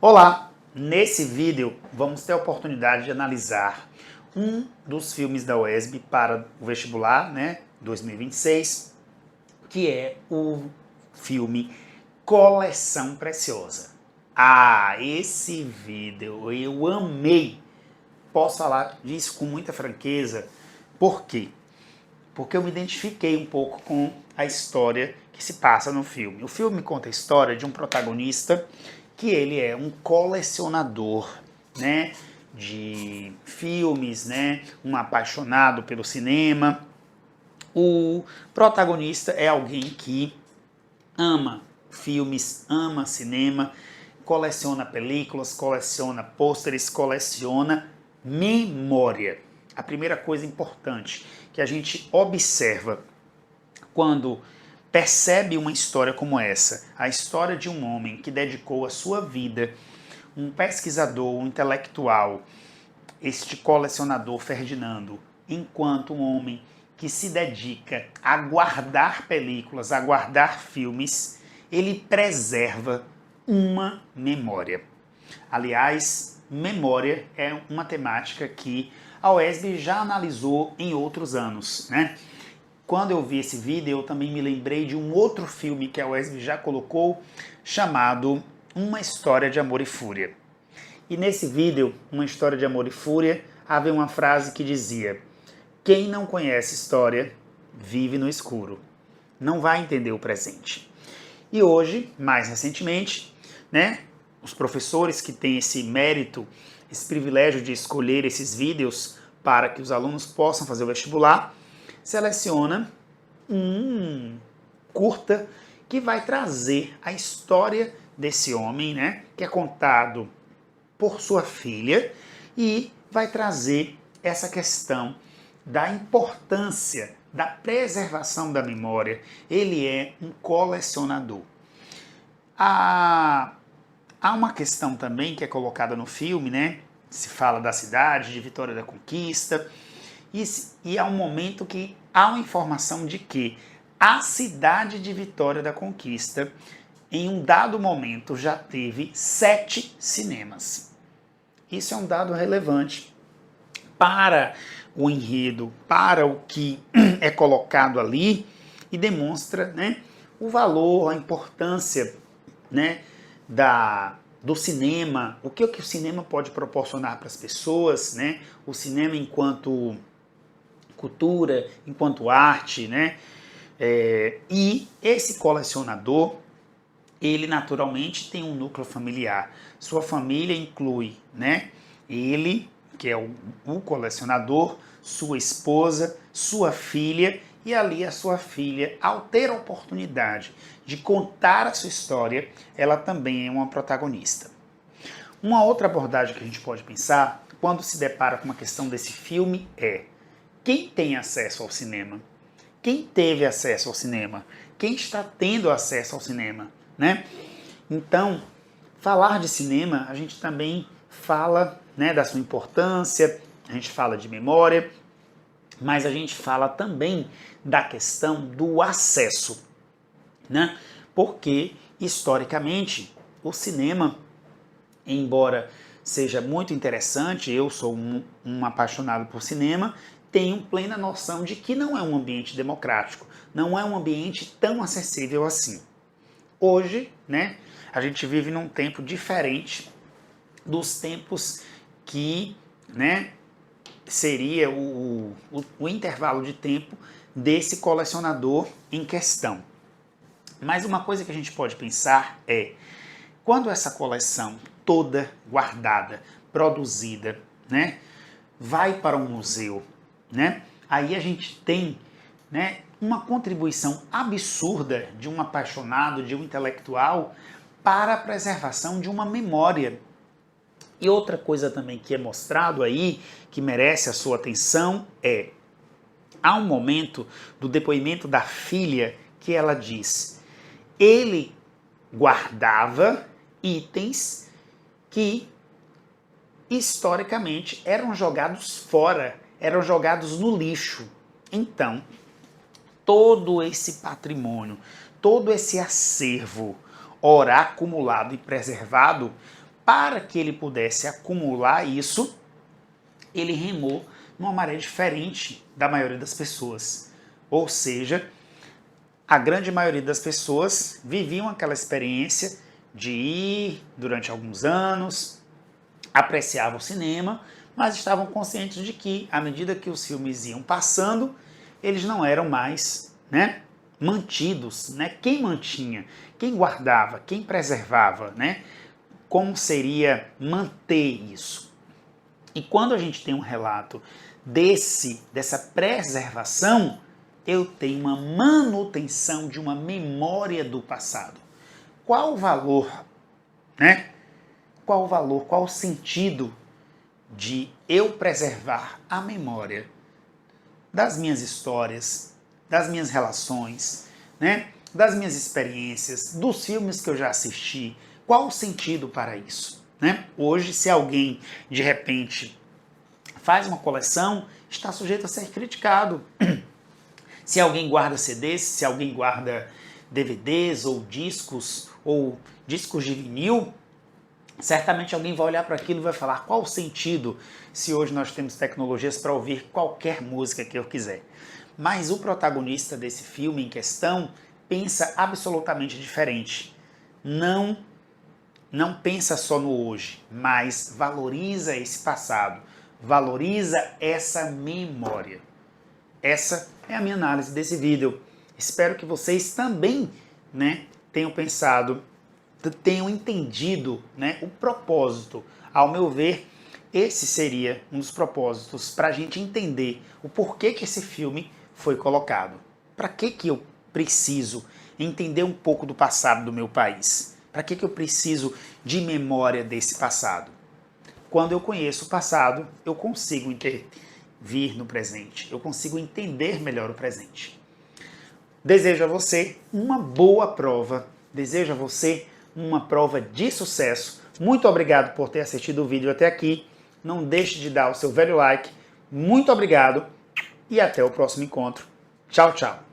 Olá! Nesse vídeo vamos ter a oportunidade de analisar um dos filmes da UESB para o vestibular, 2026, que é o filme Coleção Preciosa. Esse vídeo eu amei! Posso falar disso com muita franqueza. Por quê? Porque eu me identifiquei um pouco com a história que se passa no filme. O filme conta a história de um protagonista que ele é um colecionador, de filmes, um apaixonado pelo cinema. O protagonista é alguém que ama filmes, ama cinema, coleciona películas, coleciona pôsteres, coleciona memória. A primeira coisa importante que a gente observa quando percebe uma história como essa, a história de um homem que dedicou a sua vida, um pesquisador, um intelectual, este colecionador Ferdinando, enquanto um homem que se dedica a guardar películas, a guardar filmes, ele preserva uma memória. Aliás, memória é uma temática que a UESB já analisou em outros anos, Quando eu vi esse vídeo, eu também me lembrei de um outro filme que a UESB já colocou, chamado Uma História de Amor e Fúria. E nesse vídeo, Uma História de Amor e Fúria, havia uma frase que dizia: quem não conhece história, vive no escuro. Não vai entender o presente. E hoje, mais recentemente, os professores que têm esse mérito, esse privilégio de escolher esses vídeos para que os alunos possam fazer o vestibular, seleciona um curta que vai trazer a história desse homem, que é contado por sua filha, e vai trazer essa questão da importância da preservação da memória. Ele é um colecionador. Há uma questão também que é colocada no filme, se fala da cidade, de Vitória da Conquista, e há um momento que há uma informação de que a cidade de Vitória da Conquista, em um dado momento, já teve 7 cinemas. Isso é um dado relevante para o enredo, para o que é colocado ali, e demonstra o valor, a importância do cinema, o que o cinema pode proporcionar para as pessoas, o cinema enquanto cultura, enquanto arte, e esse colecionador, ele naturalmente tem um núcleo familiar. Sua família inclui, ele, que é o colecionador, sua esposa, sua filha, e ali a sua filha, ao ter a oportunidade de contar a sua história, ela também é uma protagonista. Uma outra abordagem que a gente pode pensar, quando se depara com uma questão desse filme, é: quem tem acesso ao cinema? Quem teve acesso ao cinema? Quem está tendo acesso ao cinema? Então, falar de cinema, a gente também fala da sua importância, a gente fala de memória, mas a gente fala também da questão do acesso, porque, historicamente, o cinema, embora seja muito interessante, eu sou um apaixonado por cinema, tenho plena noção de que não é um ambiente democrático, não é um ambiente tão acessível assim. Hoje, a gente vive num tempo diferente dos tempos que, seria o intervalo de tempo desse colecionador em questão. Mas uma coisa que a gente pode pensar é: quando essa coleção toda guardada, produzida, vai para um museu, aí a gente tem, uma contribuição absurda de um apaixonado, de um intelectual, para a preservação de uma memória. E outra coisa também que é mostrado aí, que merece a sua atenção, é: há um momento do depoimento da filha que ela diz: ele guardava itens que historicamente eram jogados fora, eram jogados no lixo. Então, todo esse patrimônio, todo esse acervo, ora acumulado e preservado, para que ele pudesse acumular isso, ele remou numa maré diferente da maioria das pessoas. Ou seja, a grande maioria das pessoas viviam aquela experiência de ir durante alguns anos, apreciavam o cinema, mas estavam conscientes de que, à medida que os filmes iam passando, eles não eram mais, mantidos, Quem mantinha, quem guardava, quem preservava, Como seria manter isso? E quando a gente tem um relato dessa preservação, eu tenho uma manutenção de uma memória do passado. Qual o valor, Qual o valor, qual o sentido de eu preservar a memória das minhas histórias, das minhas relações, das minhas experiências, dos filmes que eu já assisti? Qual o sentido para isso? Hoje, se alguém, de repente, faz uma coleção, está sujeito a ser criticado. Se alguém guarda CDs, se alguém guarda DVDs ou discos de vinil, certamente alguém vai olhar para aquilo e vai falar: qual o sentido se hoje nós temos tecnologias para ouvir qualquer música que eu quiser? Mas o protagonista desse filme em questão pensa absolutamente diferente. Não pensa só no hoje, mas valoriza esse passado, valoriza essa memória. Essa é a minha análise desse vídeo. Espero que vocês também, tenham pensado, tenham entendido, o propósito. Ao meu ver, esse seria um dos propósitos para a gente entender o porquê que esse filme foi colocado. Para que eu preciso entender um pouco do passado do meu país? Para que eu preciso de memória desse passado? Quando eu conheço o passado, eu consigo intervir no presente. Eu consigo entender melhor o presente. Desejo a você uma boa prova. Desejo a você uma prova de sucesso. Muito obrigado por ter assistido o vídeo até aqui. Não deixe de dar o seu velho like. Muito obrigado e até o próximo encontro. Tchau, tchau.